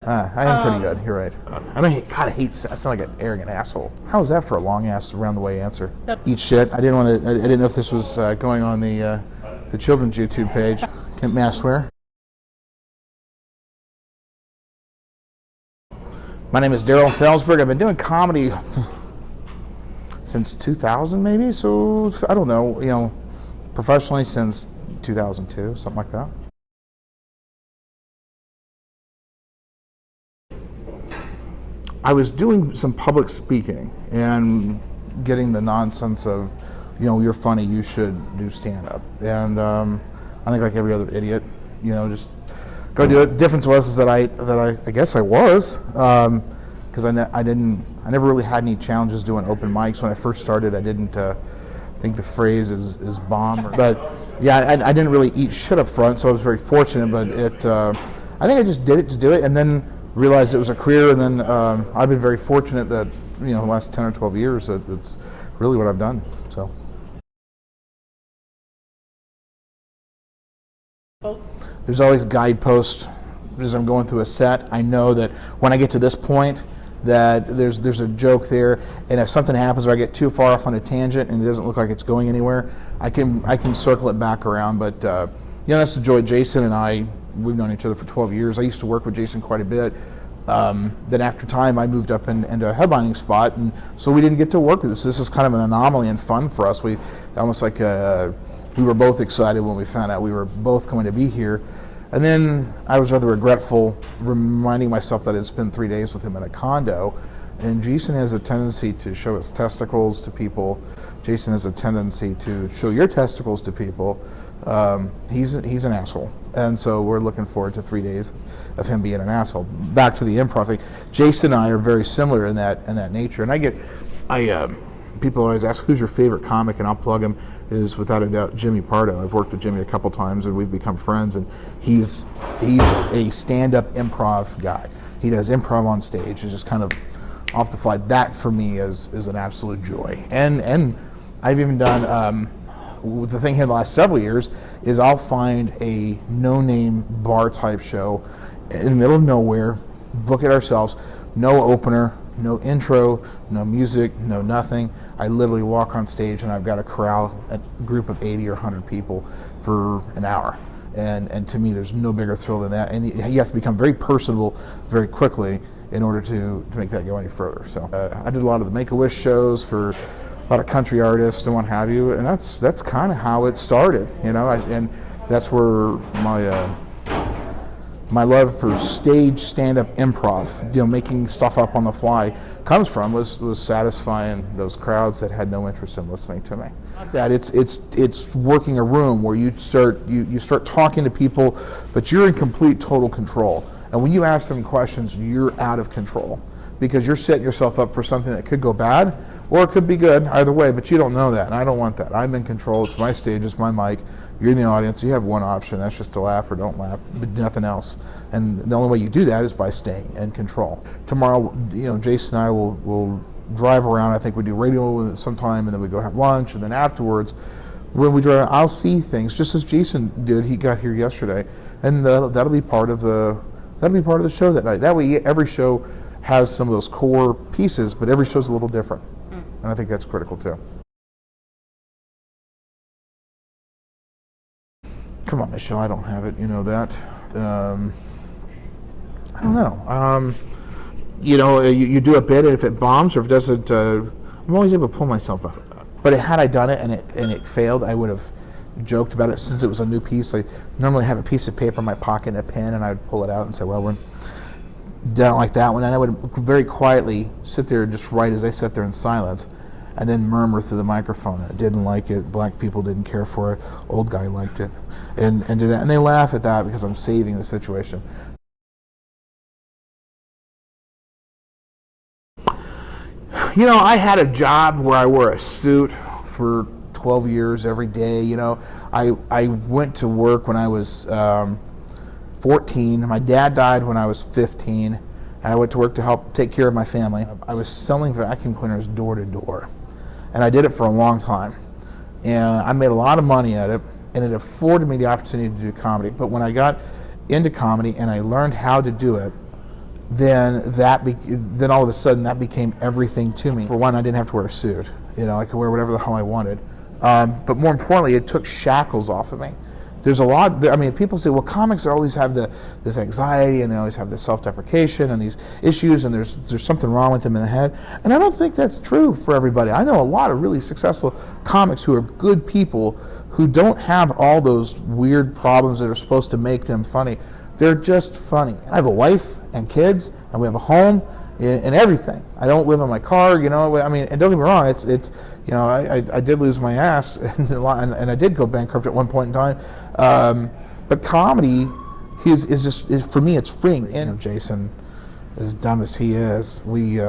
I am pretty good. You're right. I sound like an arrogant asshole. How was that for a long-ass round-the-way answer? Eat shit. I didn't know if this was going on the children's YouTube page. May I swear? My name is Daryl Felsberg. I've been doing comedy since 2000, maybe. So I don't know. Professionally since 2002, something like that. I was doing some public speaking and getting the nonsense of, you're funny, you should do stand-up. And I think like every other idiot, just go do it. Difference was that I guess I was, because I never really had any challenges doing open mics. When I first started, I didn't think the phrase is bomb. But yeah, I didn't really eat shit up front, so I was very fortunate. But I think I just did it to do it, and then realized it was a career, and then I've been very fortunate that the last 10 or 12 years that it's really what I've done. So there's always guideposts as I'm going through a set. I know that when I get to this point that there's a joke there, and if something happens or I get too far off on a tangent and it doesn't look like it's going anywhere, I can circle it back around. But that's the joy. Jason and I, we've known each other for 12 years. I used to work with Jason quite a bit. Then after time, I moved up into a headlining spot, and so we didn't get to work with this. This is kind of an anomaly and fun for us. We almost like we were both excited when we found out we were both going to be here. And then I was rather regretful, reminding myself that I'd spent 3 days with him in a condo. And Jason has a tendency to show his testicles to people. Jason has a tendency to show your testicles to people. He's an asshole, and so we're looking forward to 3 days of him being an asshole. Back to the improv thing. Jason and I are very similar in that nature. And people always ask, who's your favorite comic, and I'll plug him. Is without a doubt Jimmy Pardo. I've worked with Jimmy a couple times, and we've become friends. And he's a stand-up improv guy. He does improv on stage. It's just kind of off the fly. That for me is an absolute joy. And I've even done. The thing here in the last several years is I'll find a no-name bar type show in the middle of nowhere, book it ourselves, no opener, no intro, no music, no nothing. I literally walk on stage and I've got to corral a group of 80 or 100 people for an hour. And to me, there's no bigger thrill than that. And you have to become very personable very quickly in order to make that go any further. So I did a lot of the Make-A-Wish shows for a lot of country artists and what have you, and that's kind of how it started, and that's where my love for stage stand-up improv, making stuff up on the fly, comes from was satisfying those crowds that had no interest in listening to me. That it's working a room where you start talking to people, but you're in complete total control, and when you ask them questions, you're out of control. Because you're setting yourself up for something that could go bad, or it could be good, either way, but you don't know that, and I don't want that. I'm in control, it's my stage, it's my mic, you're in the audience, you have one option, that's just to laugh or don't laugh, but nothing else. And the only way you do that is by staying in control. Tomorrow, Jason and I will drive around. I think we do radio sometime, and then we go have lunch, and then afterwards, when we drive, I'll see things, just as Jason did. He got here yesterday, and that'll be part of the show that night. That way, every show has some of those core pieces, but every show's a little different. And I think that's critical too. Come on, Michelle, I don't have it, that. I don't know. You do a bit, and if it bombs or if it doesn't, I'm always able to pull myself out of that. But had I done it and it failed, I would have joked about it. Since it was a new piece, I normally have a piece of paper in my pocket and a pen, and I would pull it out and say, well, we're don't like that one, and I would very quietly sit there and just write as I sat there in silence, and then murmur through the microphone. I didn't like it, black people didn't care for it, old guy liked it, and do that. And they laugh at that because I'm saving the situation. I had a job where I wore a suit for 12 years every day. I went to work when I was 14. My dad died when I was 15. I went to work to help take care of my family. I was selling vacuum cleaners door to door, and I did it for a long time. And I made a lot of money at it, and it afforded me the opportunity to do comedy. But when I got into comedy and I learned how to do it, then all of a sudden that became everything to me. For one, I didn't have to wear a suit. I could wear whatever the hell I wanted. But more importantly, it took shackles off of me. There's a lot. People say, well, comics always have this anxiety, and they always have this self-deprecation and these issues, and there's something wrong with them in the head. And I don't think that's true for everybody. I know a lot of really successful comics who are good people who don't have all those weird problems that are supposed to make them funny. They're just funny. I have a wife and kids, and we have a home and everything. I don't live in my car, and don't get me wrong, I did lose my ass, and I did go bankrupt at one point in time. But comedy is for me, it's freeing. And Jason, as dumb as he is, we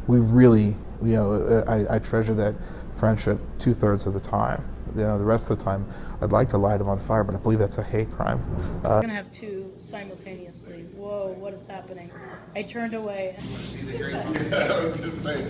really, I treasure that friendship 2/3 of the time. The rest of the time, I'd like to light him on fire, but I believe that's a hate crime. I'm gonna have two simultaneously. Whoa, what is happening? I turned away. I was gonna say.